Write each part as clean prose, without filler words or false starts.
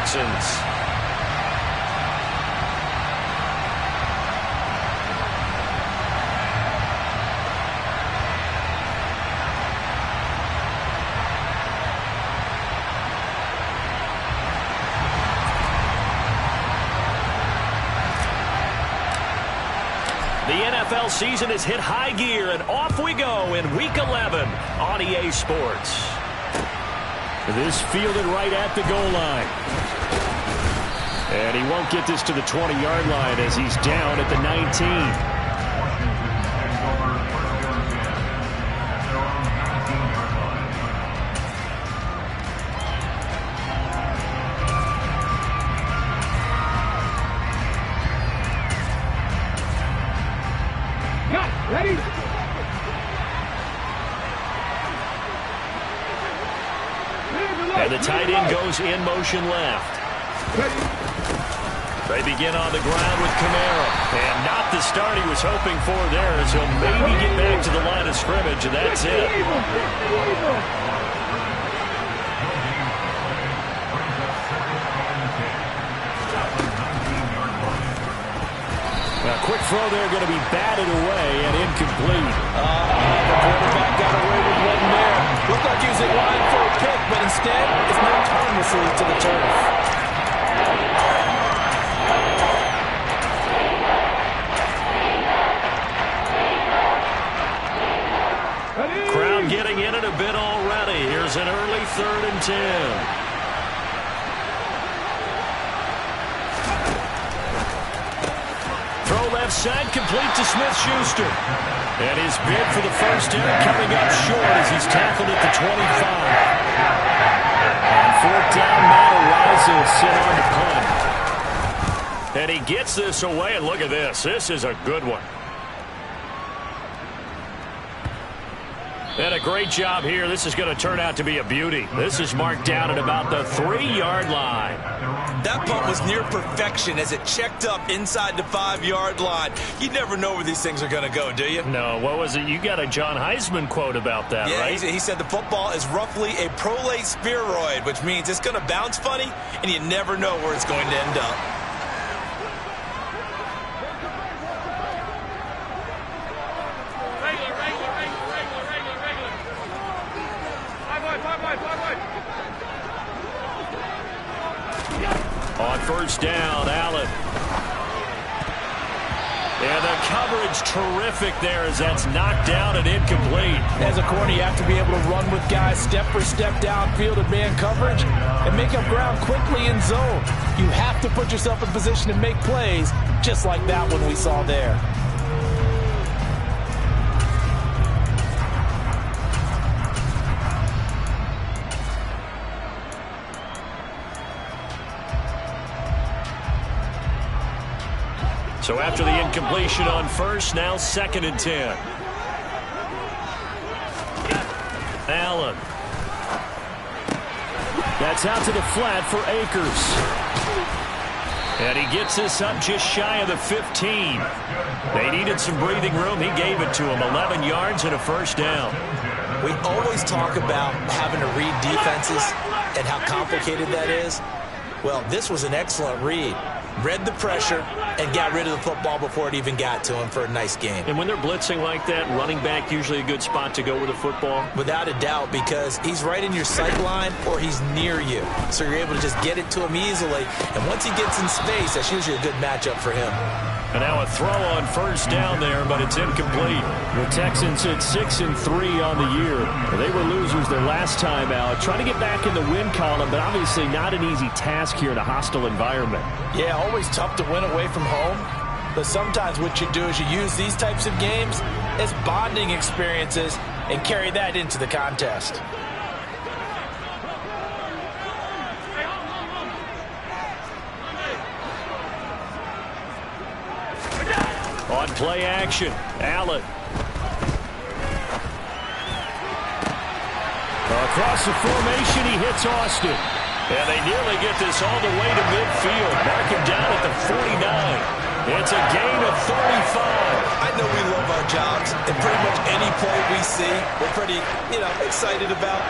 Texans. The NFL season has hit high gear, and off we go in Week 11 on EA Sports. This fielded right at the goal line. And he won't get this to the 20-yard line as he's down at the 19. Ready? And the tight end goes in motion left. They begin on the ground with Camara. And not the start he was hoping for there, as he'll maybe get back to the line of scrimmage, and that's it. A quick throw there, going to be batted away and incomplete. The quarterback got away with one there. Looked like he was in line for a pick, but instead, it's knocked harmlessly to the turf. Crowd getting in it a bit already. Here's an early 3rd and 10. Left side complete to Smith-Schuster. And his bid for the first down coming up short as he's tackled at the 25. And 4th down, Matt Araiza will sit on the punt. And he gets this away, and look at this. This is a good one. And a great job here. This is going to turn out to be a beauty. This is marked down at about the 3-yard line. That punt was near perfection as it checked up inside the 5-yard line. You never know where these things are going to go, do you? No, what was it? You got a John Heisman quote about that, right? He said the football is roughly a prolate spheroid, which means it's going to bounce funny, and you never know where it's going to end up. On first down, Allen. And the coverage terrific there as that's knocked down and incomplete. As a corner, you have to be able to run with guys step for step downfield in man coverage and make up ground quickly in zone. You have to put yourself in position to make plays, just like that one we saw there. So after the incompletion on first, now 2nd and 10. Allen. That's out to the flat for Akers. And he gets this up just shy of the 15. They needed some breathing room. He gave it to him. 11 yards and a first down. We always talk about having to read defenses and how complicated that is. Well, this was an excellent read. Read the pressure and got rid of the football before it even got to him for a nice game. And when they're blitzing like that, running back usually a good spot to go with the football? Without a doubt, because he's right in your sight line or he's near you. So you're able to just get it to him easily. And once he gets in space, that's usually a good matchup for him. And now a throw on first down there, but it's incomplete. The Texans at 6-3 on the year. They were losers their last time out. Trying to get back in the win column, but obviously not an easy task here in a hostile environment. Yeah, always tough to win away from home. But sometimes what you do is you use these types of games as bonding experiences and carry that into the contest. On play action, Allen. Across the formation, he hits Austin. And they nearly get this all the way to midfield. Mark him down at the 49. It's a gain of 35. I know we love our jobs, and pretty much any play we see, we're pretty, excited about.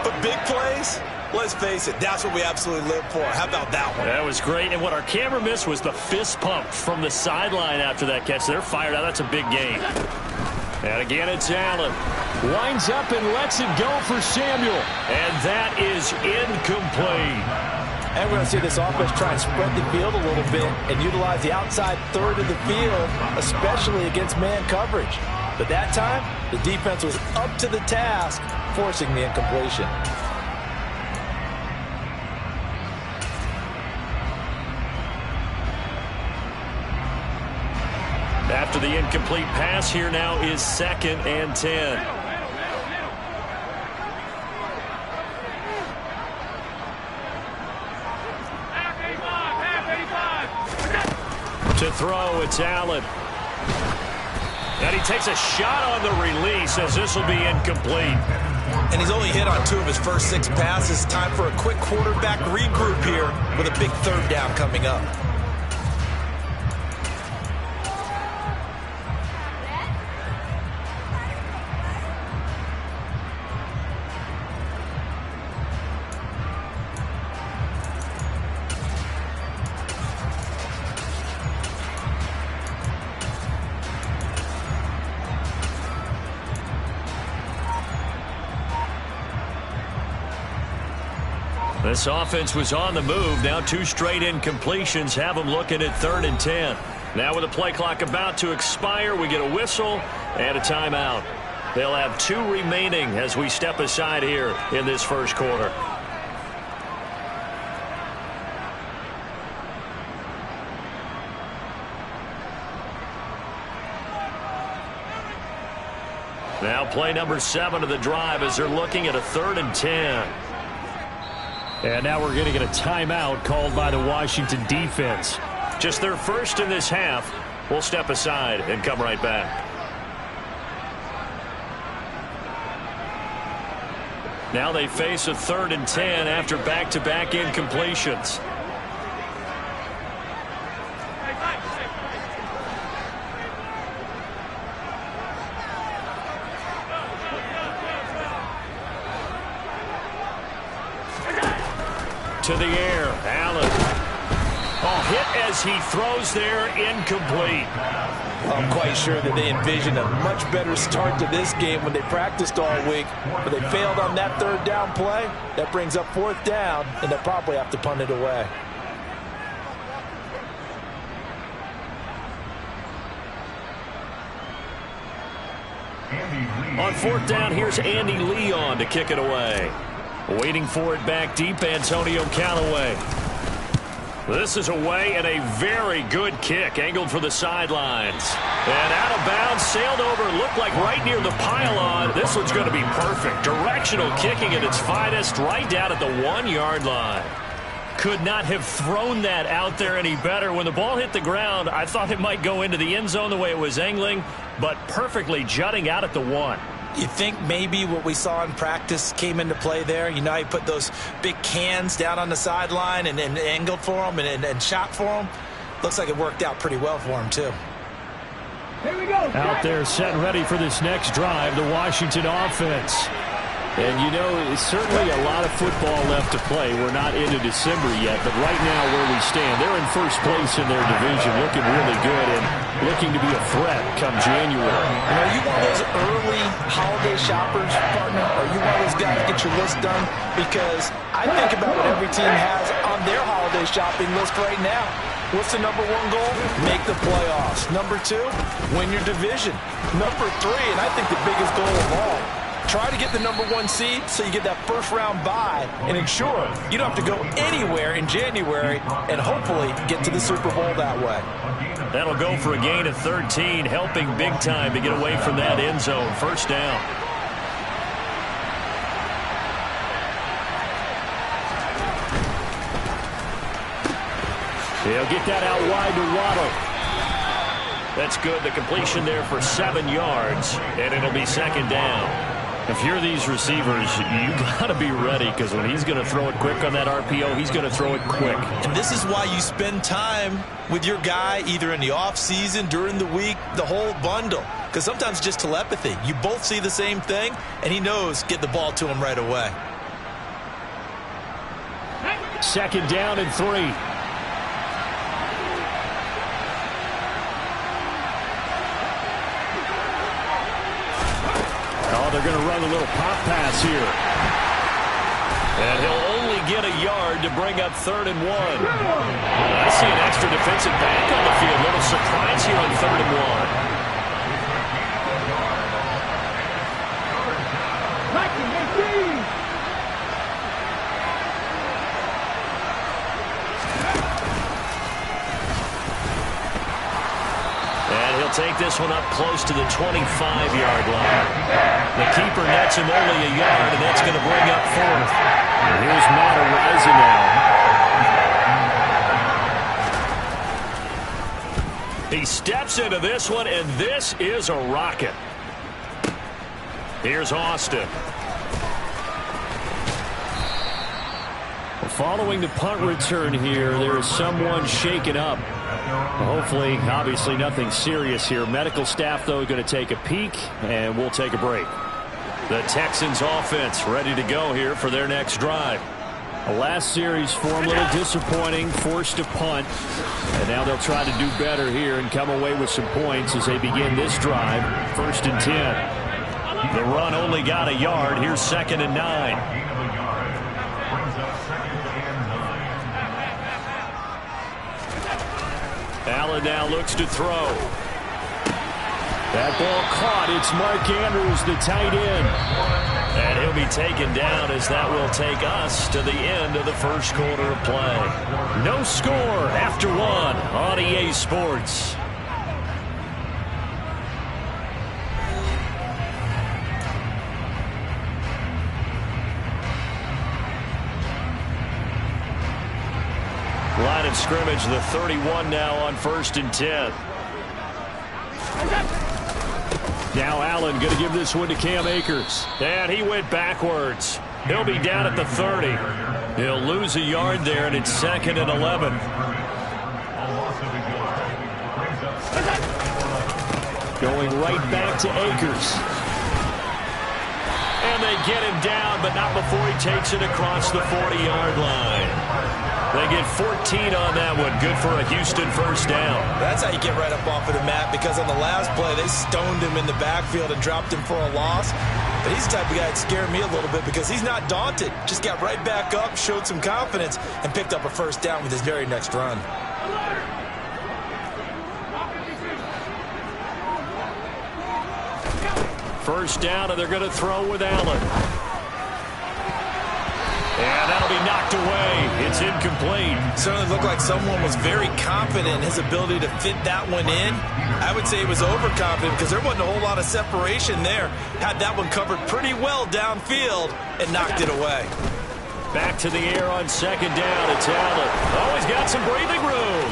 But big plays, Let's face it, that's what we absolutely live for. How about that one? That was great. And what our camera missed was the fist pump from the sideline after that catch. They're fired out. That's a big game. And again, it's Allen. Winds up and lets it go for Samuel. And that is incomplete. And we're going to see this offense try and spread the field a little bit and utilize the outside third of the field, especially against man coverage. But that time, the defense was up to the task, forcing the incompletion. After the incomplete pass, here now is 2nd and 10. To throw, it's Allen. And he takes a shot on the release as this will be incomplete. And he's only hit on 2 of his first 6 passes. Time for a quick quarterback regroup here with a big 3rd down coming up. This offense was on the move. Now 2 straight incompletions have them looking at 3rd and 10. Now with the play clock about to expire, we get a whistle and a timeout. They'll have 2 remaining as we step aside here in this first quarter. Now play number 7 of the drive as they're looking at a 3rd and 10. And now we're going to get a timeout called by the Washington defense. Just their first in this half. We'll step aside and come right back. Now they face a 3rd and 10 after back-to-back incompletions. To the air, Allen. Oh, hit as he throws there, incomplete. I'm quite sure that they envisioned a much better start to this game when they practiced all week, but they failed on that 3rd down play. That brings up 4th down, and they'll probably have to punt it away. On 4th down, here's Andy Leon to kick it away. Waiting for it back deep, Antonio Callaway. This is away and a very good kick, angled for the sidelines. And out of bounds, sailed over, looked like right near the pylon. This one's going to be perfect. Directional kicking at its finest, right down at the 1-yard line. Could not have thrown that out there any better. When the ball hit the ground, I thought it might go into the end zone the way it was angling, but perfectly jutting out at the 1. You think maybe what we saw in practice came into play there? You know, he put those big cans down on the sideline and angled for them and shot for them. Looks like it worked out pretty well for him, too. Here we go. Out there set and ready for this next drive, the Washington offense. And, you know, it's certainly a lot of football left to play. We're not into December yet, but right now where we stand, they're in first place in their division, looking really good and looking to be a threat come January. And are you one of those early holiday shoppers, partner? Are you one of those guys get your list done? Because I think about what every team has on their holiday shopping list right now. What's the number 1 goal? Make the playoffs. Number 2, win your division. Number 3, and I think the biggest goal of all, try to get the number 1 seed so you get that first-round bye and ensure you don't have to go anywhere in January and hopefully get to the Super Bowl that way. That'll go for a gain of 13, helping big time to get away from that end zone. First down. He'll get that out wide to Waddle. That's good. The completion there for 7 yards, and it'll be 2nd down. If you're these receivers, you got to be ready, because when he's going to throw it quick on that RPO, he's going to throw it quick. And this is why you spend time with your guy either in the offseason, during the week, the whole bundle. Because sometimes just telepathy. You both see the same thing, and he knows get the ball to him right away. 2nd down and 3. Oh, they're going to run a little pop pass here. And he'll only get a yard to bring up 3rd and 1. I see an extra defensive back on the field. Little surprise here on 3rd and 1. Take this one up close to the 25-yard line. The keeper nets him only a yard, and that's going to bring up 4th. And here's Matt Araiza now. He steps into this one, and this is a rocket. Here's Austin. Following the punt return here, there is someone shaken up. Hopefully, obviously nothing serious here. Medical staff, though, going to take a peek, and we'll take a break. The Texans offense ready to go here for their next drive. The last series form a little disappointing, forced to punt, and now they'll try to do better here and come away with some points as they begin this drive, 1st and 10. The run only got a yard. Here's 2nd and 9. Allen now looks to throw. That ball caught. It's Mark Andrews, the tight end. And he'll be taken down as that will take us to the end of the 1st quarter of play. No score after 1 on EA Sports. Line of scrimmage, the 31 now on 1st and 10. Now Allen going to give this one to Cam Akers. And he went backwards. He'll be down at the 30. He'll lose a yard there, and it's 2nd and 11. Going right back to Akers. And they get him down, but not before he takes it across the 40-yard line. They get 14 on that one. Good for a Houston 1st down. That's how you get right up off of the mat, because on the last play, they stoned him in the backfield and dropped him for a loss. But he's the type of guy that scared me a little bit because he's not daunted. Just got right back up, showed some confidence, and picked up a 1st down with his very next run. First down, and they're going to throw with Allen. And that'll be knocked away. It's incomplete. Certainly looked like someone was very confident in his ability to fit that one in. I would say he was overconfident because there wasn't a whole lot of separation there. Had that one covered pretty well downfield and knocked it away. Back to the air on 2nd down. It's Allen. Oh, he's got some breathing room.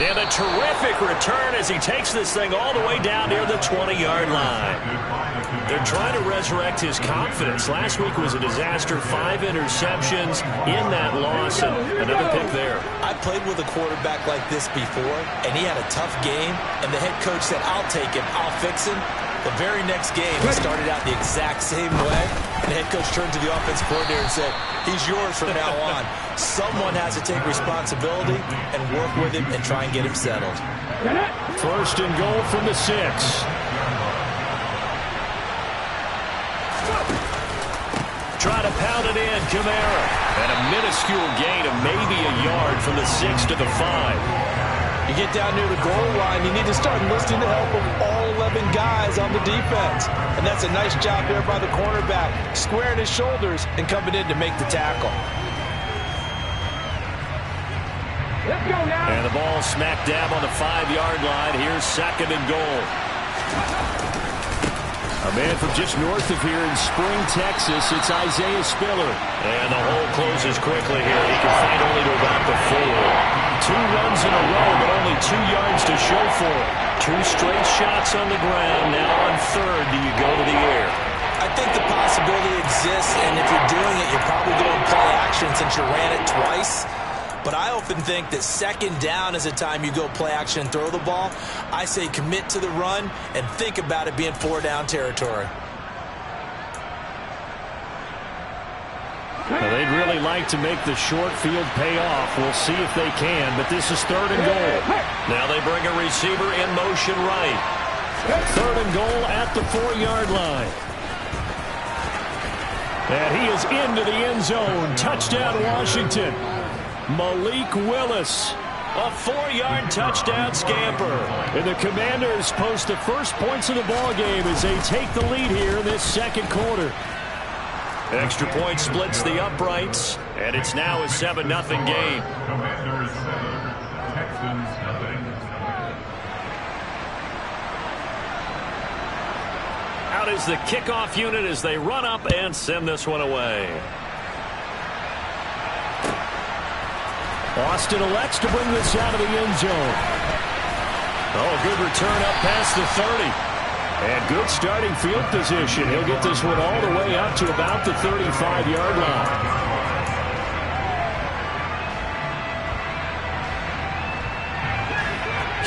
And a terrific return as he takes this thing all the way down near the 20-yard line. They're trying to resurrect his confidence. Last week was a disaster. 5 interceptions in that loss, and another pick there. I played with a quarterback like this before, and he had a tough game, and the head coach said, I'll take him, I'll fix him. The very next game, he started out the exact same way. The head coach turned to the offensive coordinator and said, he's yours from now on. Someone has to take responsibility and work with him and try and get him settled. 1st and goal from the 6. Try to pound it in, Kamara. And a minuscule gain of maybe a yard from the 6 to the 5. You get down near the goal line, you need to start enlisting the help of all 11 guys on the defense. And that's a nice job there by the cornerback, squaring his shoulders and coming in to make the tackle. Let's go now. And the ball smack dab on the 5-yard line. Here's 2nd and goal. A man from just north of here in Spring, Texas, it's Isaiah Spiller. And the hole closes quickly here. He can find only to about the 4. 2 runs in a row, but only 2 yards to show for it. 2 straight shots on the ground. Now on 3rd, do you go to the air? I think the possibility exists, and if you're doing it, you're probably going play action since you ran it twice. But I often think that 2nd down is a time you go play action and throw the ball. I say commit to the run and think about it being 4-down territory. Well, they'd really like to make the short field pay off. We'll see if they can, but this is 3rd and goal. Now they bring a receiver in motion right. 3rd and goal at the 4-yard line. And he is into the end zone. Touchdown, Washington. Malik Willis. A 4-yard touchdown scamper. And the Commanders post the first points of the ball game as they take the lead here in this 2nd quarter. Extra point splits the uprights, and it's now a 7-0 game. Commanders 7, Texans nothing. Out is the kickoff unit as they run up and send this one away. Austin elects to bring this out of the end zone. Oh, good return up past the 30. And good starting field position. He'll get this one all the way up to about the 35-yard line.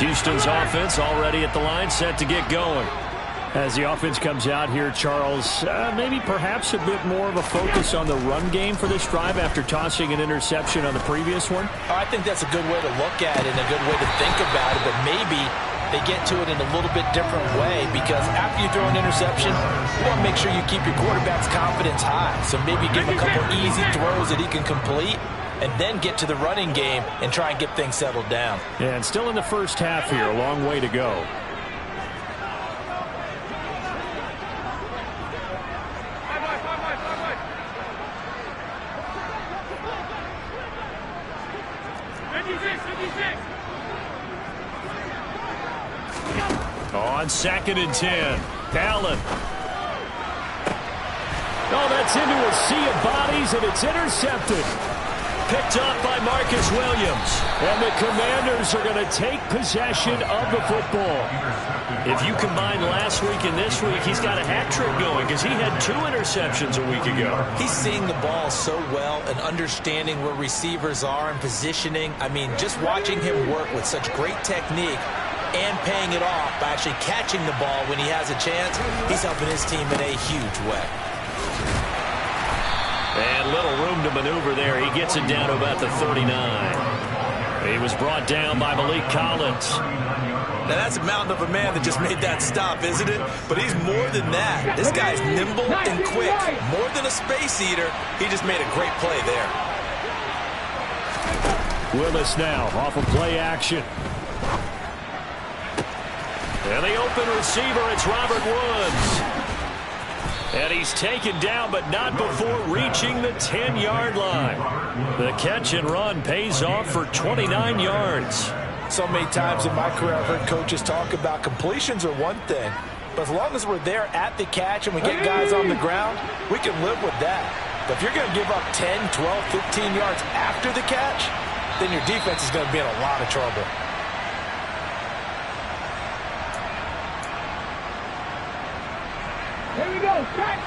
Houston's offense already at the line, set to get going. As the offense comes out here, Charles, maybe perhaps a bit more of a focus on the run game for this drive after tossing an interception on the previous one? I think that's a good way to look at it and a good way to think about it, but maybe they get to it in a little bit different way, because after you throw an interception, you want to make sure you keep your quarterback's confidence high. So maybe give him a couple easy throws that he can complete, and then get to the running game and try and get things settled down. And still in the first half here, a long way to go. On 2nd and 10, Allen. Oh, that's into a sea of bodies, and it's intercepted. Picked up by Marcus Williams. And the Commanders are going to take possession of the football. If you combine last week and this week, he's got a hat trick going because he had 2 interceptions a week ago. He's seeing the ball so well and understanding where receivers are and positioning. I mean, just watching him work with such great technique and paying it off by actually catching the ball when he has a chance, he's helping his team in a huge way. And little room to maneuver there. He gets it down to about the 39. He was brought down by Malik Collins. Now, that's a mountain of a man that just made that stop, isn't it? But he's more than that. This guy's nimble and quick. More than a space eater. He just made a great play there. Willis now off of play action. And the open receiver, it's Robert Woods. And he's taken down, but not before reaching the 10-yard line. The catch and run pays off for 29 yards. So many times in my career, I've heard coaches talk about completions are one thing, but as long as we're there at the catch and we get guys on the ground, we can live with that. But if you're going to give up 10, 12, 15 yards after the catch, then your defense is going to be in a lot of trouble. Here we go, catch!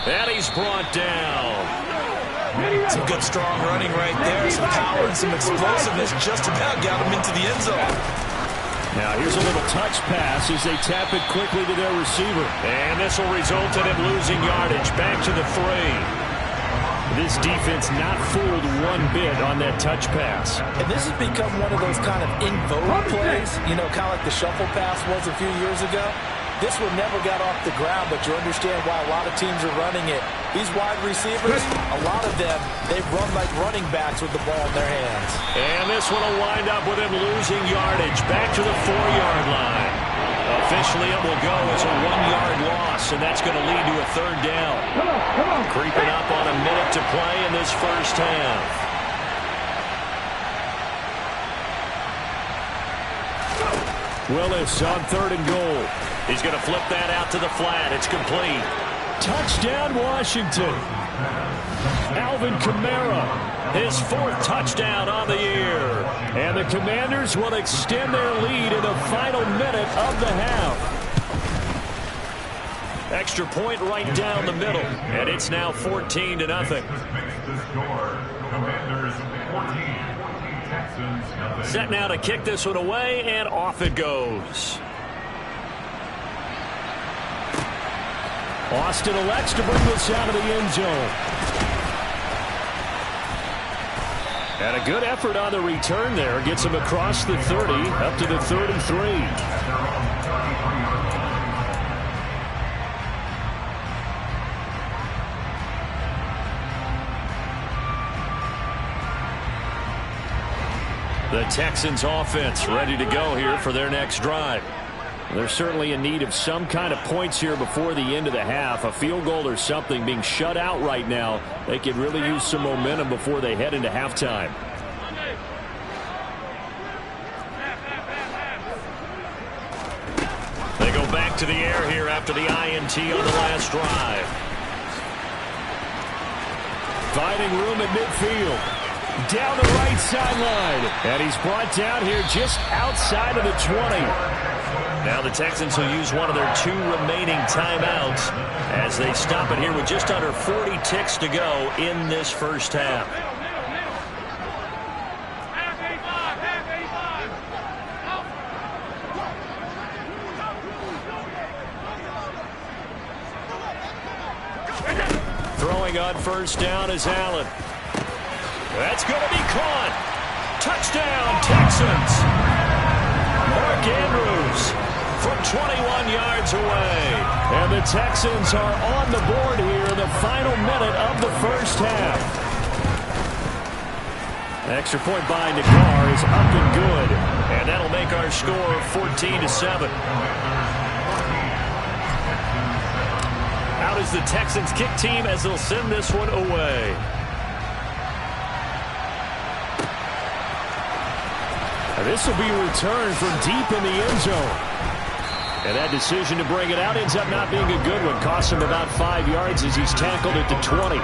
And he's brought down. Some good strong running right there. Some power and some explosiveness just about got him into the end zone. Now here's a little touch pass as they tap it quickly to their receiver. And this will result in him losing yardage. Back to the 3. This defense not fooled one bit on that touch pass. And this has become one of those kind of in vogue plays, you know, kind of like the shuffle pass was a few years ago. This one never got off the ground, but you understand why a lot of teams are running it. These wide receivers, a lot of them, they've run like running backs with the ball in their hands. And this one will wind up with him losing yardage. Back to the 4-yard line. Officially, it will go as a 1-yard loss, and that's going to lead to a 3rd down. Creeping up on a minute to play in this first half. Willis on 3rd and goal. He's going to flip that out to the flat. It's complete. Touchdown, Washington. Alvin Kamara, his 4th touchdown on the year. And the Commanders will extend their lead in the final minute of the half. Extra point right down the middle. And it's now 14-0. Makes the score. Commanders 14, Texans nothing. Set now to kick this one away, and off it goes. Austin elects to bring this out of the end zone. And a good effort on the return there. Gets him across the 30, up to the 33. The Texans offense ready to go here for their next drive. They're certainly in need of some kind of points here before the end of the half. A field goal or something. Being shut out right now, they could really use some momentum before they head into halftime. They go back to the air here after the INT on the last drive. Finding room at midfield. Down the right sideline. And he's brought down here just outside of the 20. Now the Texans will use one of their 2 remaining timeouts as they stop it here with just under 40 ticks to go in this first half. Throwing on first down is Allen. That's going to be caught. Touchdown, Texans. Mark Andrews from 21 yards away. And the Texans are on the board here in the final minute of the first half. The extra point by Nagar is up and good. And that'll make our score 14-7. Out is the Texans kick team as they'll send this one away. This will be returned from deep in the end zone. And that decision to bring it out ends up not being a good one. Costs him about 5 yards as he's tackled at the 20.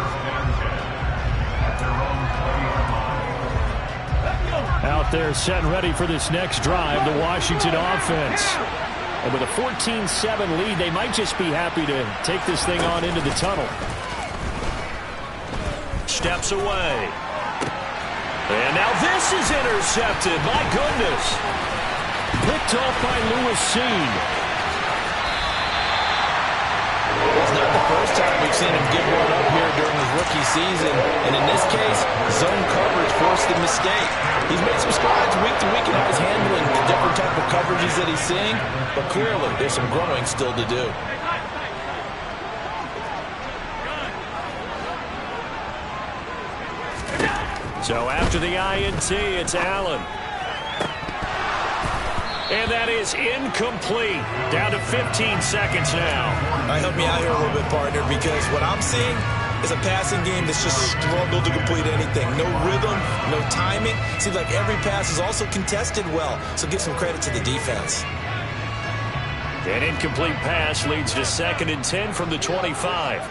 Out there set and ready for this next drive, the Washington offense. And with a 14-7 lead, they might just be happy to take this thing on into the tunnel. Steps away. And now this is intercepted. My goodness. Picked off by Lewis Seen. It's not the first time we've seen him give one up here during his rookie season. And in this case, zone coverage forced the mistake. He's made some strides week to week in how he's handling the different type of coverages that he's seeing. But clearly, there's some growing still to do. So after the INT, it's Allen. And that is incomplete. Down to 15 seconds now. Help me out here a little bit, partner, because what I'm seeing is a passing game that's just struggled to complete anything. No rhythm, no timing. Seems like every pass is also contested well. So give some credit to the defense. An incomplete pass leads to 2nd and 10 from the 25.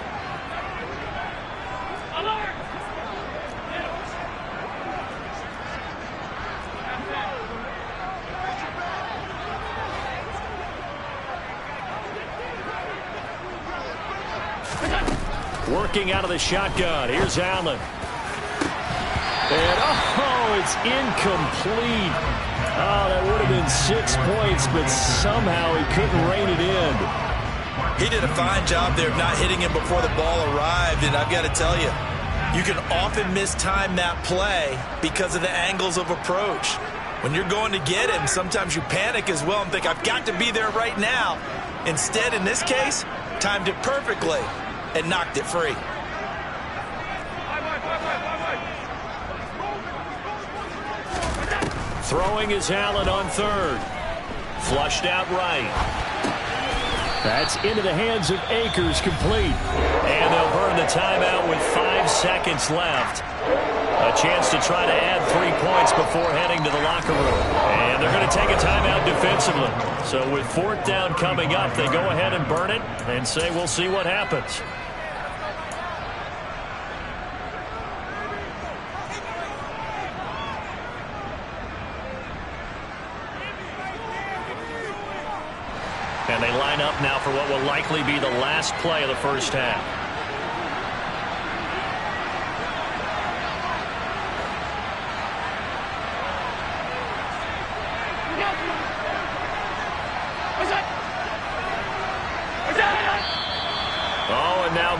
Working out of the shotgun. Here's Allen. And, oh, it's incomplete. Oh, that would have been 6 points, but somehow he couldn't rein it in. He did a fine job there of not hitting him before the ball arrived, and I've got to tell you, you can often mistime that play because of the angles of approach. When you're going to get him, sometimes you panic as well and think, I've got to be there right now. Instead, in this case, timed it perfectly and knocked it free. Throwing is Allen on 3rd. Flushed out right. That's into the hands of Akers, complete. And they'll burn the timeout with 5 seconds left. A chance to try to add 3 points before heading to the locker room. And they're going to take a timeout defensively. So with 4th down coming up, they go ahead and burn it and say we'll see what happens. And they line up now for what will likely be the last play of the first half.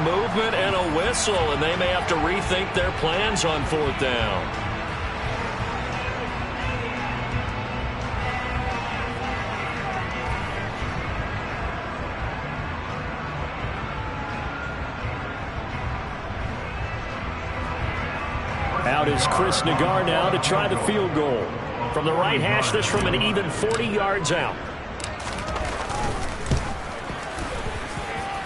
movement and a whistle, and they may have to rethink their plans on 4th down. Out is Chris Nagar now to try the field goal. From the right hash, this from an even 40 yards out.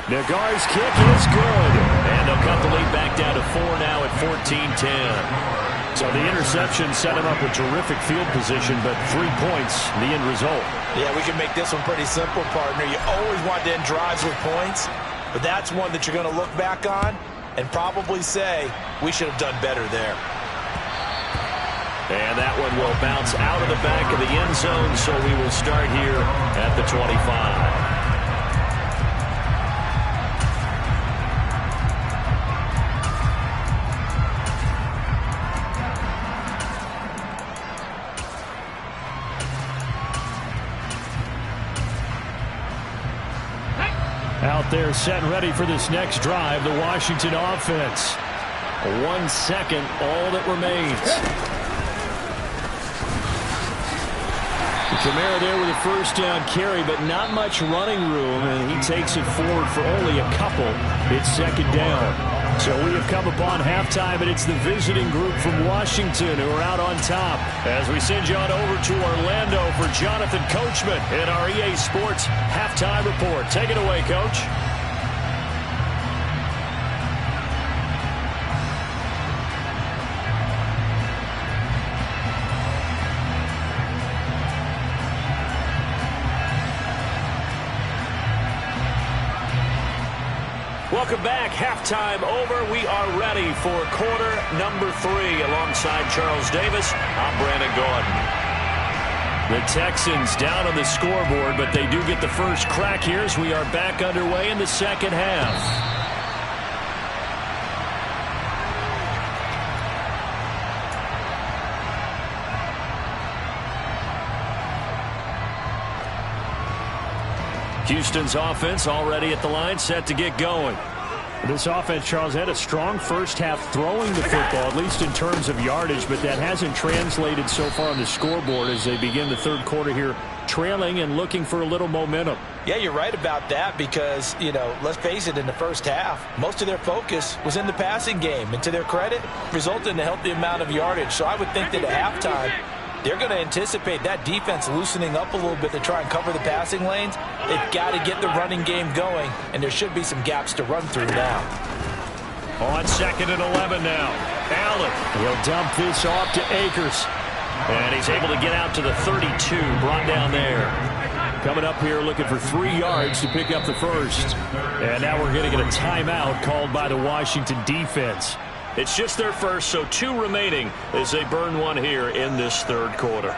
Nagar's kick is good. And they'll cut the lead back down to 4 now at 14-10. So the interception set him up with terrific field position, but 3 points, the end result. Yeah, we can make this one pretty simple, partner. You always want to end drives with points, but that's one that you're going to look back on and probably say, we should have done better there. And that one will bounce out of the back of the end zone, so we will start here at the 25. Out there set and ready for this next drive, the Washington offense. 1 second, all that remains. Kamara there with a first down carry, but not much running room, and he takes it forward for only a couple. It's 2nd down. So we have come upon halftime, and it's the visiting group from Washington who are out on top. As we send you on over to Orlando for Jonathan Coachman in our EA Sports halftime report. Take it away, Coach. Welcome back. Halftime over. We are ready for quarter number 3. Alongside Charles Davis, I'm Brandon Gordon. The Texans down on the scoreboard, but they do get the first crack here as we are back underway in the second half. Houston's offense already at the line, set to get going. This offense, Charles, had a strong first half throwing the football, at least in terms of yardage, but that hasn't translated so far on the scoreboard as they begin the third quarter here, trailing and looking for a little momentum. Yeah, you're right about that because, you know, let's face it, in the first half, most of their focus was in the passing game. And to their credit, resulted in a healthy amount of yardage. So I would think that at halftime, they're going to anticipate that defense loosening up a little bit to try and cover the passing lanes. They've got to get the running game going, and there should be some gaps to run through now. On 2nd and 11 now. Allen will dump this off to Akers. And he's able to get out to the 32, brought down there. Coming up here looking for 3 yards to pick up the first. And now we're going to get a timeout called by the Washington defense. It's just their first, so 2 remaining as they burn one here in this third quarter.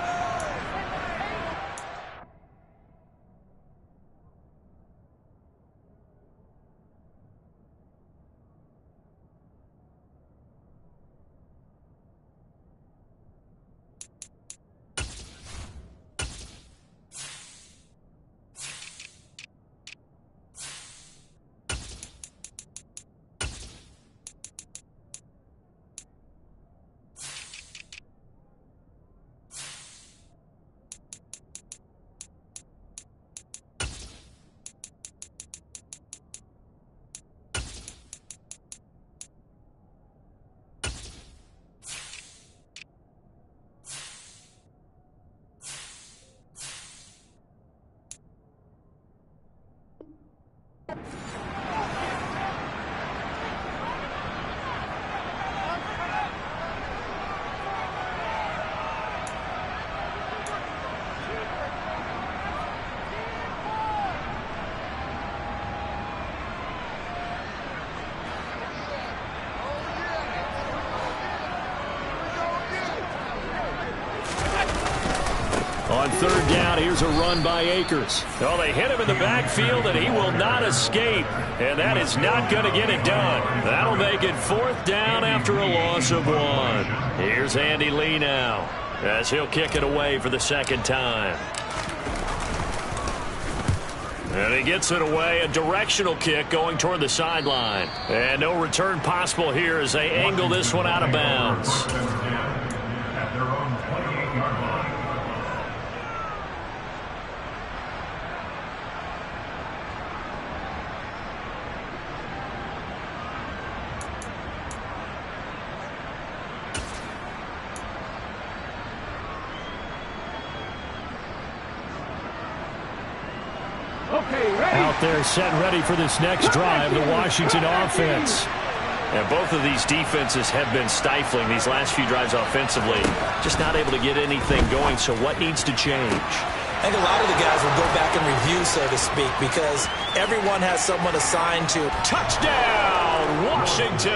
On 3rd down, here's a run by Akers. Well, they hit him in the backfield, and he will not escape. And that is not going to get it done. That'll make it 4th down after a loss of 1. Here's Andy Lee now, as he'll kick it away for the 2nd time. And he gets it away, a directional kick going toward the sideline. And no return possible here as they angle this one out of bounds. At their own 28-yard line. Out there set and ready for this next drive, the Washington offense. And both of these defenses have been stifling these last few drives offensively. Just not able to get anything going, so what needs to change? I think a lot of the guys will go back and review, so to speak, because everyone has someone assigned to. Touchdown, Washington!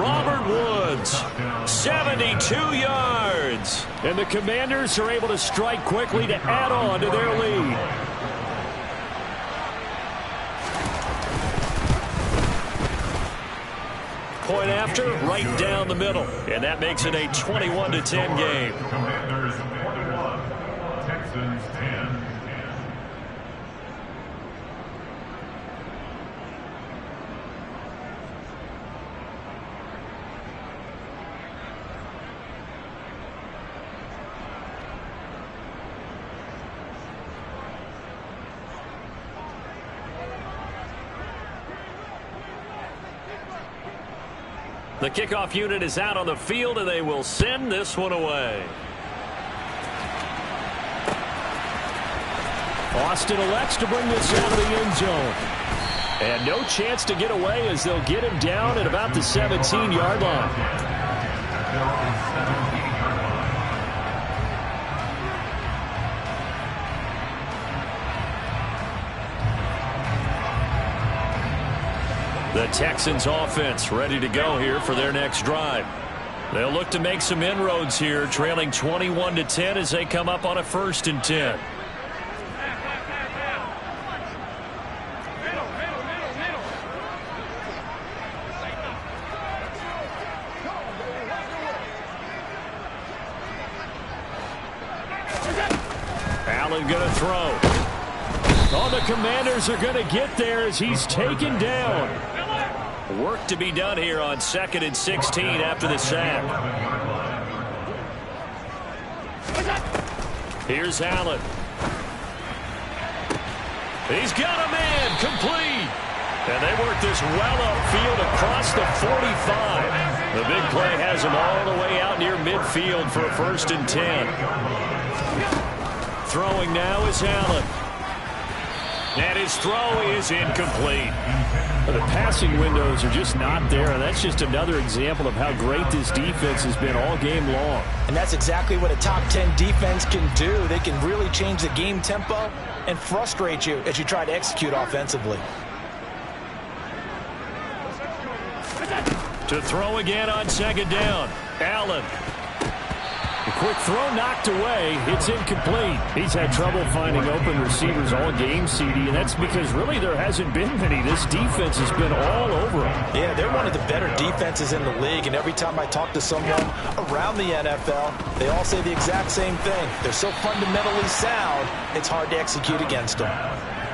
Robert Woods, 72 yards. And the Commanders are able to strike quickly to add on to their lead. Point after, right down the middle. And that makes it a 21-10 game. Commanders 21, Texans 10. The kickoff unit is out on the field, and they will send this one away. Austin elects to bring this out of the end zone. And no chance to get away as they'll get him down at about the 17-yard line. At their own 17-yard line. The Texans offense ready to go here for their next drive. They'll look to make some inroads here, trailing 21-10 as they come up on a 1st and 10. Allen going to throw. Oh, the Commanders are going to get there as he's taken down. Work to be done here on 2nd and 16 after the sack. Here's Allen. He's got a man complete. And they work this well upfield across the 45. The big play has him all the way out near midfield for a 1st and 10. Throwing now is Allen. And his throw is incomplete. The passing windows are just not there, and that's just another example of how great this defense has been all game long. And that's exactly what a top 10 defense can do. They can really change the game tempo and frustrate you as you try to execute offensively. To throw again on 2nd down. Allen. The quick throw knocked away. It's incomplete. He's had trouble finding open receivers all game, CD, and that's because really there hasn't been many. This defense has been all over him. Yeah, they're one of the better defenses in the league, and every time I talk to someone around the NFL, they all say the exact same thing. They're so fundamentally sound, it's hard to execute against them.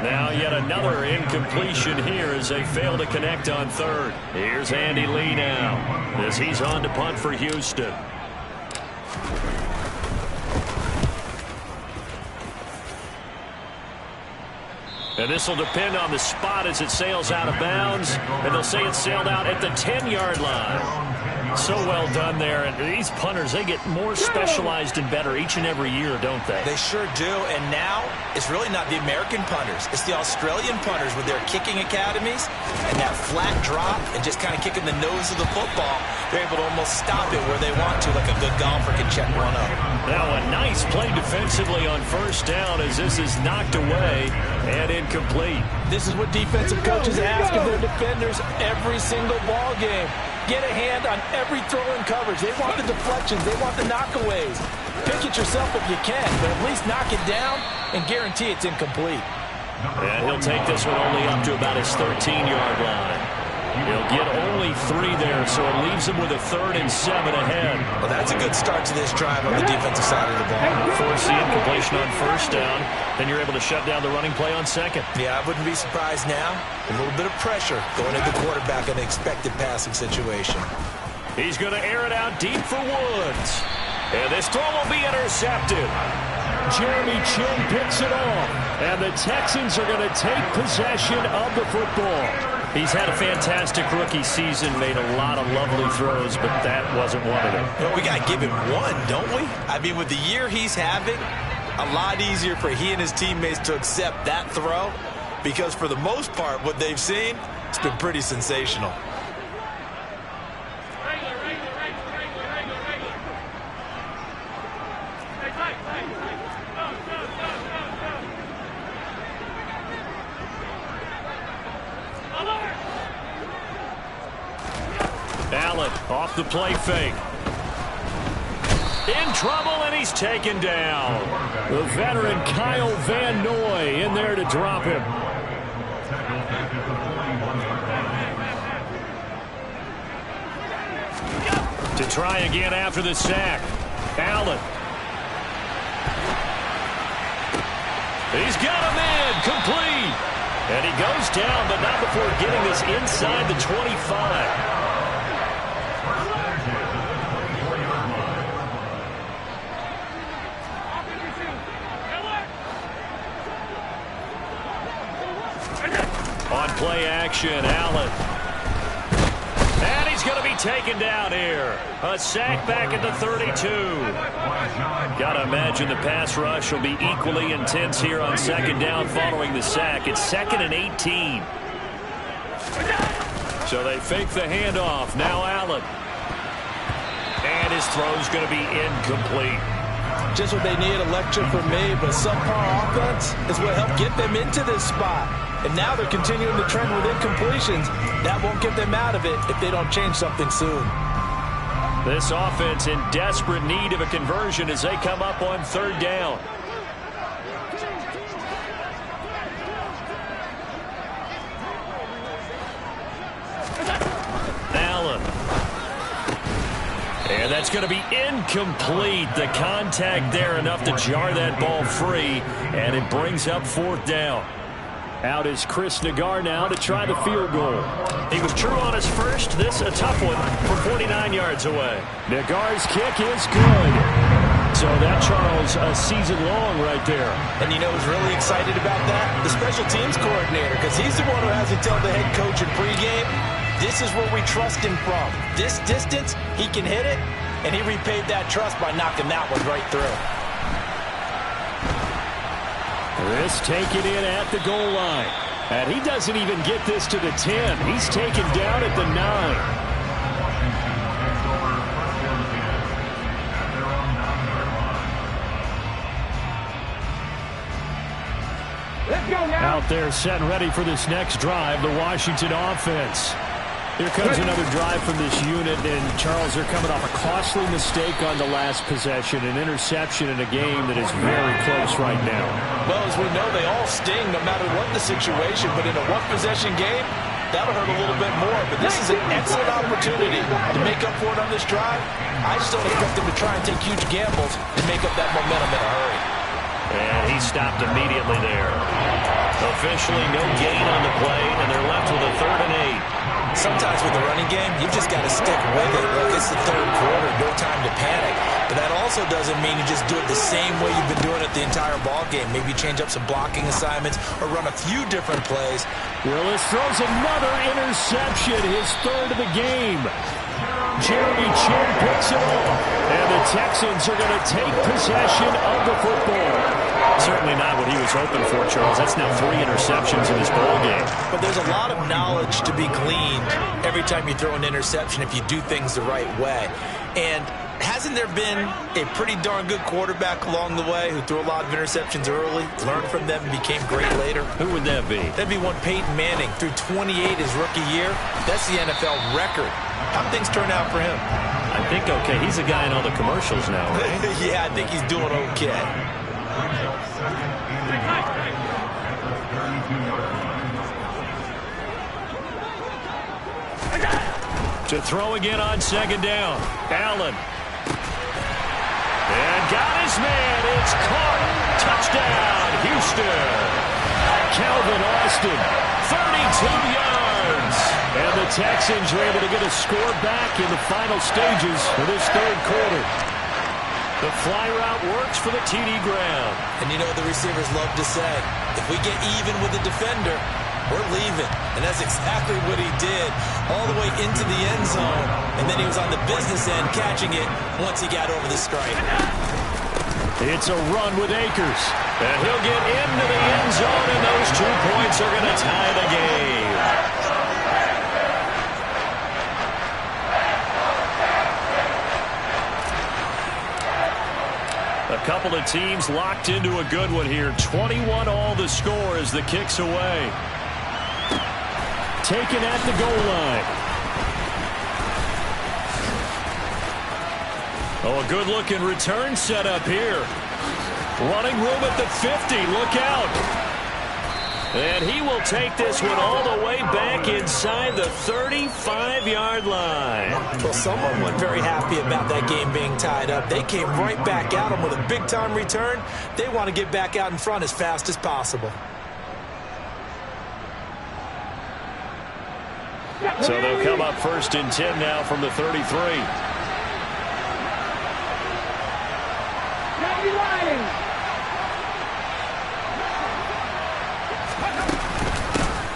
Now yet another incompletion here as they fail to connect on 3rd. Here's Andy Lee now as he's on to punt for Houston. And this will depend on the spot as it sails out of bounds. And they'll say it sailed out at the 10-yard line. So well done there. And these punters, they get more specialized and better each and every year, don't they? They sure do. And now it's really not the American punters. It's the Australian punters with their kicking academies and that flat drop and just kind of kicking the nose of the football. They're able to almost stop it where they want to, like a good golfer can check one up. Now a nice play defensively on 1st down as this is knocked away and incomplete. This is what defensive coaches ask of their defenders every single ball game. Get a hand on every throw in coverage. They want the deflections. They want the knockaways. Pick it yourself if you can, but at least knock it down and guarantee it's incomplete. And he'll take this one only up to about his 13-yard line. He'll get only 3 there, so it leaves him with a 3rd and 7 ahead. Well, that's a good start to this drive on the defensive side of the ball. Force the incompletion on 1st down, then you're able to shut down the running play on 2nd. Yeah, I wouldn't be surprised now. A little bit of pressure going into the quarterback in an expected passing situation. He's going to air it out deep for Woods. And this throw will be intercepted. Jeremy Chin picks it off, and the Texans are going to take possession of the football. He's had a fantastic rookie season, made a lot of lovely throws, but that wasn't one of them. Well, we got to give him one, don't we? I mean, with the year he's having, a lot easier for he and his teammates to accept that throw, because for the most part, what they've seen, it's been pretty sensational. Allen off the play fake. In trouble, and he's taken down. The veteran Kyle Van Noy in there to drop him. To try again after the sack. Allen. He's got him in. Complete. And he goes down, but not before getting this inside the 25. On play action, Allen. And he's going to be taken down here. A sack back at the 32. Got to imagine the pass rush will be equally intense here on 2nd down following the sack. It's 2nd and 18. So they fake the handoff. Now Allen. And his throw's going to be incomplete. Just what they need, a lecture from me, but subpar offense is what helped get them into this spot. And now they're continuing the trend with incompletions. That won't get them out of it if they don't change something soon. This offense in desperate need of a conversion as they come up on 3rd down. Allen. And that's going to be incomplete. The contact there enough to jar that ball free, and it brings up 4th down. Out is Chris Nagar now to try the field goal. He was true on his first. This a tough one from 49 yards away. Nagar's kick is good. So that, Charles, a season long right there. And you know who's really excited about that? The special teams coordinator, because he's the one who has to tell the head coach in pregame, this is where we trust him from. This distance, he can hit it, and he repaid that trust by knocking that one right through. This taken in at the goal line. And he doesn't even get this to the 10. He's taken down at the 9. Out there set and ready for this next drive, the Washington offense. Here comes another drive from this unit, and Charles, they're coming off a costly mistake on the last possession, an interception in a game that is very close right now. Well, as we know, they all sting no matter what the situation, but in a one-possession game, that'll hurt a little bit more. But this is an excellent opportunity to make up for it on this drive. I just don't expect them to try and take huge gambles to make up that momentum in a hurry. And he stopped immediately there. Officially no gain on the play, and they're left with a 3rd and 8. Sometimes with the running game, you've just got to stick with it. Look, it's the 3rd quarter, no time to panic. But that also doesn't mean you just do it the same way you've been doing it the entire ball game. Maybe change up some blocking assignments or run a few different plays. Willis throws another interception, his 3rd of the game. Jeremy Chin picks it off, and the Texans are going to take possession of the football. Certainly not what he was hoping for, Charles. That's now 3 interceptions in this ball game. But there's a lot of knowledge to be gleaned every time you throw an interception if you do things the right way. And hasn't there been a pretty darn good quarterback along the way who threw a lot of interceptions early, learned from them, and became great later? Who would that be? That'd be one Peyton Manning. Threw 28 his rookie year. That's the NFL record. How'd things turn out for him? I think okay. He's a guy in all the commercials now, right? Yeah, I think he's doing okay. To throw again on second down. Allen. And got his man. It's caught. Touchdown, Houston. Calvin Austin, 32 yards. And the Texans are able to get a score back in the final stages of this third quarter. The fly route works for the TD ground. And you know what the receivers love to say? If we get even with the defender, we're leaving. And that's exactly what he did, all the way into the end zone. And then he was on the business end catching it once he got over the stripe. It's a run with Akers. And he'll get into the end zone, and those 2 points are going to tie the game. A couple of teams locked into a good one here. 21 all the score as the kick's away. Taken at the goal line. Oh, a good-looking return set up here. Running room at the 50. Look out. And he will take this one all the way back inside the 35-yard line. Well, someone wasn't very happy about that game being tied up. They came right back at him with a big-time return. They want to get back out in front as fast as possible. So they'll come up 1st and 10 now from the 33.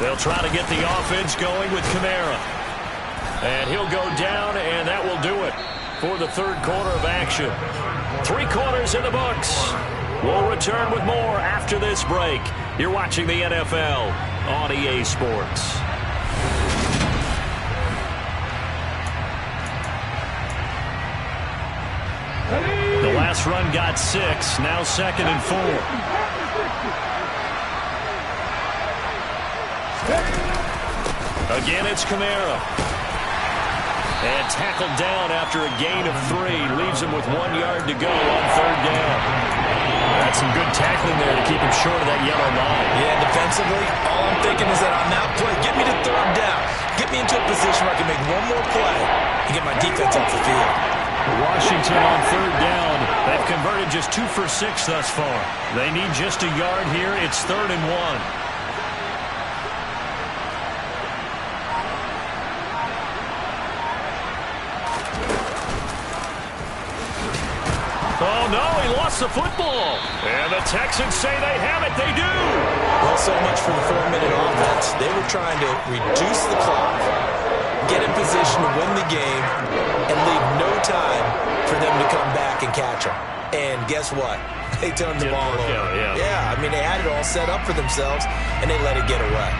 They'll try to get the offense going with Kamara. And he'll go down, and that will do it for the third quarter of action. 3 quarters in the books. We'll return with more after this break. You're watching the NFL on EA Sports. The last run got 6, now 2nd and 4. Again, it's Kamara. And tackled down after a gain of 3. Leaves him with 1 yard to go on 3rd down. That's some good tackling there to keep him short of that yellow line. Yeah, defensively, all I'm thinking is that on that play, get me to 3rd down. Get me into a position where I can make one more play and get my defense off the field. Washington on 3rd down. They've converted just 2 for 6 thus far. They need just a yard here. It's 3rd and 1. Oh, no, he lost the football. And the Texans say they have it. They do. Well, so much for the 4-minute offense. They were trying to reduce the clock, get in position to win the game, and leave no time for them to come back and catch them. And guess what? They turned the ball over. Yeah, I mean, they had it all set up for themselves, and they let it get away.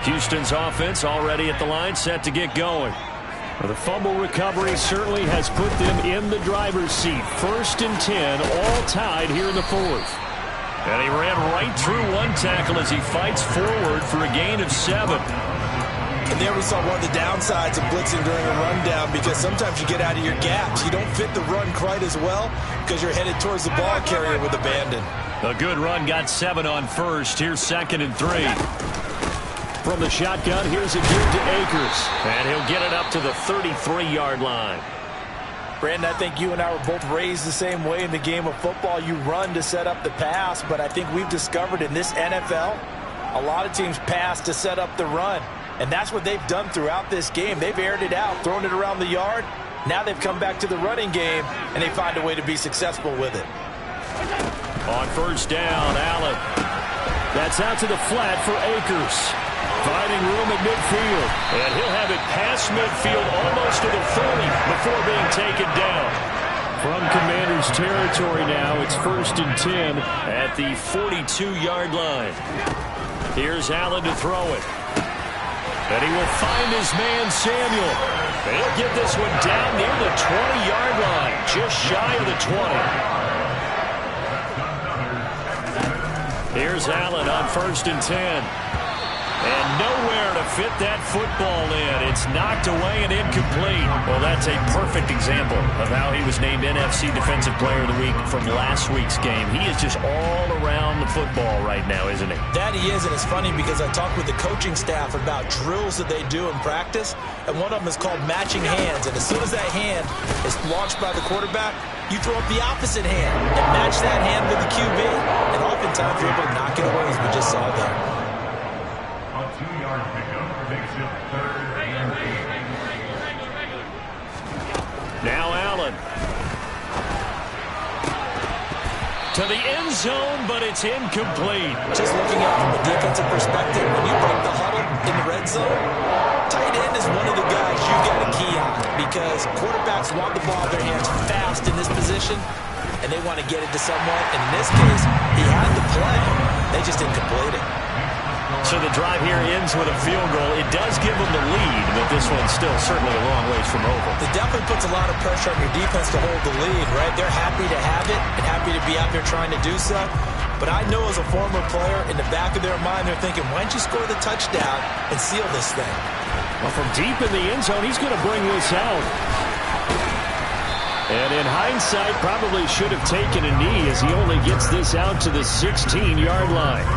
Houston's offense already at the line, set to get going. Well, the fumble recovery certainly has put them in the driver's seat. 1st and 10, all tied here in the 4th. And he ran right through one tackle as he fights forward for a gain of 7. And there we saw one of the downsides of blitzing during a rundown, because sometimes you get out of your gaps. You don't fit the run quite as well because you're headed towards the ball carrier with abandon. A good run, got 7 on 1st. Here's 2nd and 3. From the shotgun, here's a give to Akers. And he'll get it up to the 33-yard line. Brandon, I think you and I were both raised the same way in the game of football. You run to set up the pass, but I think we've discovered in this NFL, a lot of teams pass to set up the run. And that's what they've done throughout this game. They've aired it out, thrown it around the yard. Now they've come back to the running game, and they find a way to be successful with it. On 1st down, Allen. That's out to the flat for Akers. Finding room at midfield. And he'll have it past midfield almost to the 30 before being taken down. From Commanders territory now, it's 1st and 10 at the 42-yard line. Here's Allen to throw it. And he will find his man, Samuel. And he'll get this one down near the 20-yard line, just shy of the 20. Here's Allen on 1st and 10. And nowhere to fit that football in. It's knocked away and incomplete. Well, that's a perfect example of how he was named NFC Defensive Player of the Week from last week's game. He is just all around the football right now, isn't he? That he is, and it's funny because I talked with the coaching staff about drills that they do in practice, and one of them is called matching hands. And as soon as that hand is launched by the quarterback, you throw up the opposite hand and match that hand with the QB, and oftentimes you're able to knock it away, as we just saw there. A 2-yard pickup makes it 3rd and 8. Now Allen. To the end zone, but it's incomplete. Just looking at it from a defensive perspective, when you break the huddle in the red zone, tight end is one of the guys you got to key on because quarterbacks want the ball in their hands fast in this position, and they want to get it to someone. And in this case, he had the play. They just didn't complete it. So the drive here ends with a field goal. It does give them the lead, but this one's still certainly a long ways from over. It definitely puts a lot of pressure on your defense to hold the lead, right? They're happy to have it and happy to be out there trying to do so. But I know as a former player, in the back of their mind, they're thinking, why don't you score the touchdown and seal this thing? Well, from deep in the end zone, he's going to bring this out. And in hindsight, probably should have taken a knee as he only gets this out to the 16-yard line.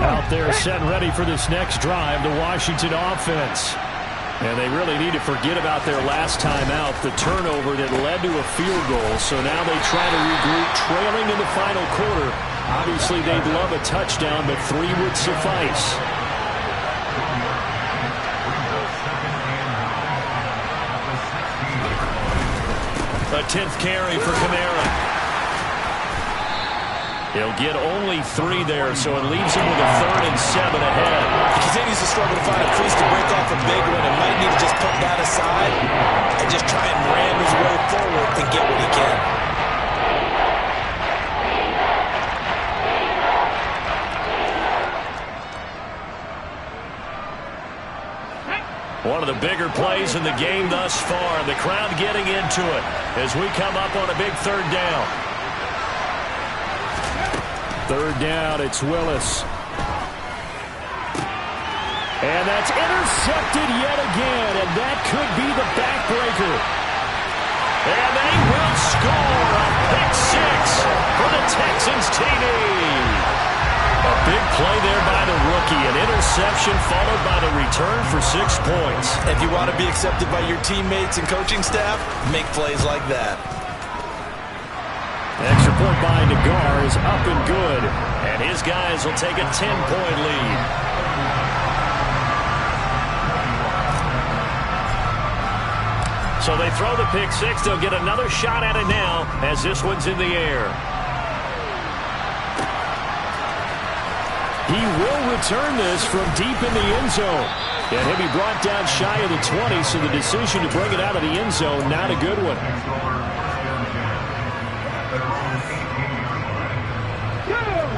Out there set and ready for this next drive, the Washington offense. And they really need to forget about their last time out, the turnover that led to a field goal. So now they try to regroup, trailing in the final quarter. Obviously, they'd love a touchdown, but 3 would suffice. A 10th carry for Kamara. He'll get only 3 there, so it leaves him with a 3rd and 7 ahead. He continues to struggle to find a crease to break off a big one and might need to just put that aside and just try and ram his way forward and get what he can. One of the bigger plays in the game thus far. The crowd getting into it as we come up on a big 3rd down. 3rd down, it's Willis. And that's intercepted yet again, and that could be the backbreaker. And they will score a pick 6 for the Texans TD. A big play there by the rookie, an interception followed by the return for 6 points. If you want to be accepted by your teammates and coaching staff, make plays like that. Extra point by Nagar is up and good, and his guys will take a 10-point lead. So they throw the pick 6. They'll get another shot at it now as this one's in the air. He will return this from deep in the end zone. And he'll be brought down shy of the 20, so the decision to bring it out of the end zone, not a good one.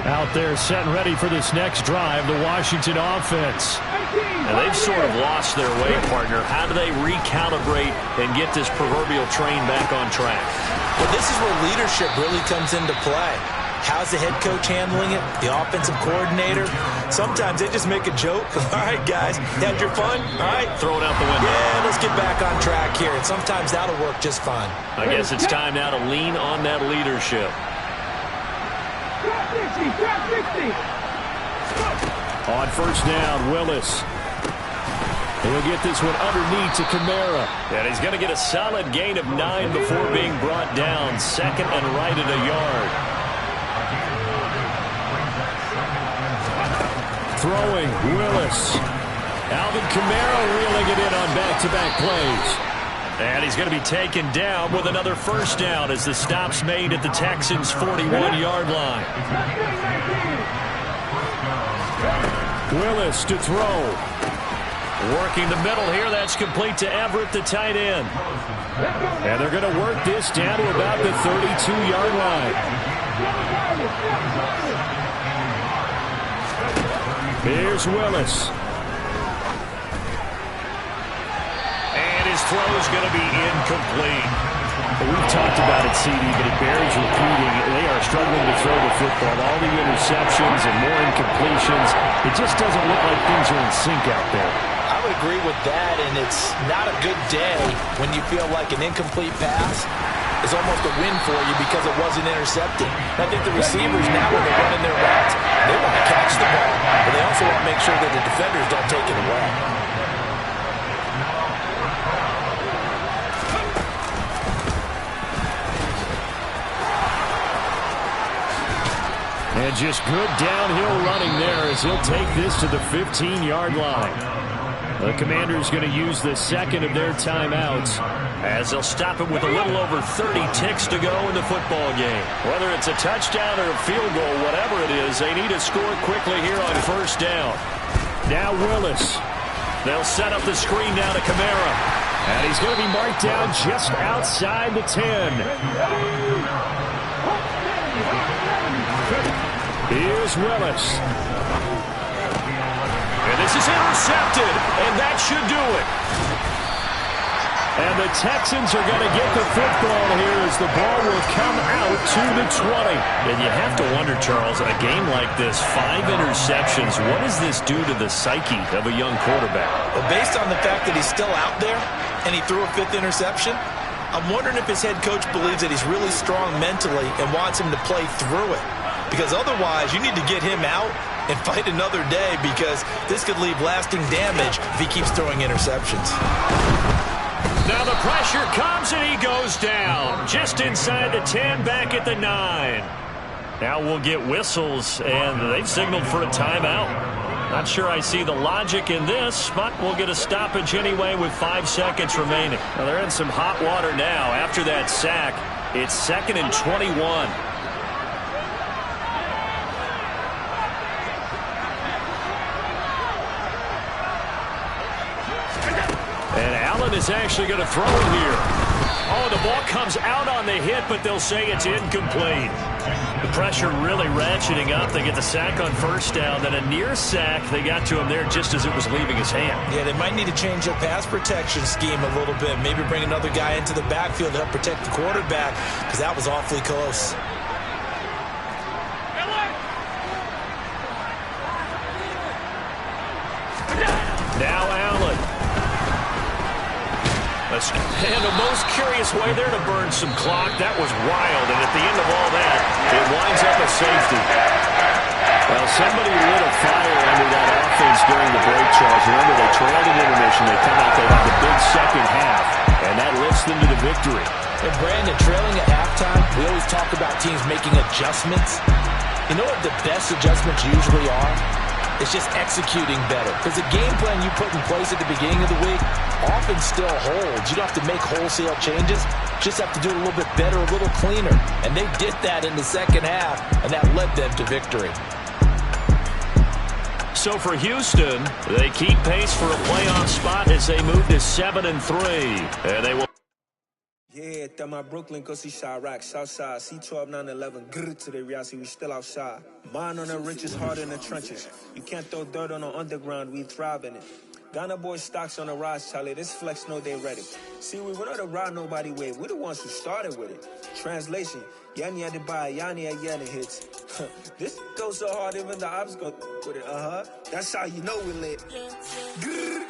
Out there set and ready for this next drive, the Washington offense. And they've sort of lost their way, partner. How do they recalibrate and get this proverbial train back on track? Well, this is where leadership really comes into play. How's the head coach handling it? The offensive coordinator? Sometimes they just make a joke. All right, guys, had your fun? All right. Throw it out the window. Yeah, let's get back on track here. And sometimes that'll work just fine. I guess it's time now to lean on that leadership. On 1st down, Willis. He'll get this one underneath to Kamara. And he's going to get a solid gain of 9 before being brought down. 2nd and right at a yard. Throwing, Willis. Alvin Kamara reeling it in on back-to-back plays. And he's going to be taken down with another 1st down as the stop's made at the Texans' 41-yard line. Willis to throw. Working the middle here. That's complete to Everett, the tight end. And they're going to work this down to about the 32-yard line. Here's Willis. And his throw is going to be incomplete. We've talked about it, CD, but it bears repeating. They are struggling to throw the football. All the interceptions and more incompletions. It just doesn't look like things are in sync out there. I would agree with that, and it's not a good day when you feel like an incomplete pass is almost a win for you because it wasn't intercepted. I think the receivers now, when they're running their routes, they want to catch the ball, but they also want to make sure that the defenders don't take it away. And just good downhill running there as he'll take this to the 15-yard line. The Commanders going to use the second of their timeouts as they'll stop it with a little over 30 ticks to go in the football game. Whether it's a touchdown or a field goal, whatever it is, they need to score quickly here on first down. Now Willis. They'll set up the screen now to Kamara. And he's going to be marked down just outside the 10. Here's Willis. And this is intercepted, and that should do it. And the Texans are going to get the football here as the ball will come out to the 20. And you have to wonder, Charles, in a game like this, 5 interceptions, what does this do to the psyche of a young quarterback? Well, based on the fact that he's still out there and he threw a 5th interception, I'm wondering if his head coach believes that he's really strong mentally and wants him to play through it. Because otherwise, you need to get him out and fight another day, because this could leave lasting damage if he keeps throwing interceptions. Now the pressure comes and he goes down. Just inside the 10, back at the 9. Now we'll get whistles, and they've signaled for a timeout. Not sure I see the logic in this, but we'll get a stoppage anyway with 5 seconds remaining. Well, they're in some hot water now after that sack. It's 2nd and 21. And Allen is actually going to throw it here. Oh, the ball comes out on the hit, but they'll say it's incomplete. The pressure really ratcheting up. They get the sack on first down, then a near sack. They got to him there just as it was leaving his hand. Yeah, they might need to change their pass protection scheme a little bit. Maybe bring another guy into the backfield to help protect the quarterback, because that was awfully close. Now Allen. And the most curious way there to burn some clock. That was wild, and at the end of all that, it winds up a safety. Well, somebody lit a fire under that offense during the break, Charles. Remember, they trailed at intermission. They come out, they have the big second half, and that lifts them to the victory. And Brandon, trailing at halftime, we always talk about teams making adjustments. You know what the best adjustments usually are? It's just executing better. Because the game plan you put in place at the beginning of the week often still holds. You don't have to make wholesale changes. Just have to do it a little bit better, a little cleaner. And they did that in the second half, and that led them to victory. So for Houston, they keep pace for a playoff spot as they move to 7-3. And they will. Yeah, that my Brooklyn, go see Chirac, Southside, C12, 911, grrr to the reality, we still outside. Mine on the riches, hard in the trenches. You can't throw dirt on the underground, we thrive in it. Ghana boys stocks on the rise, Charlie, this flex know they ready. See, we went on the ride nobody wave, we the ones who started with it. Translation, Yanni had to buy, Yanni had Yanni hits. This goes so hard, even the ops go with it, That's how you know we lit. Grrr,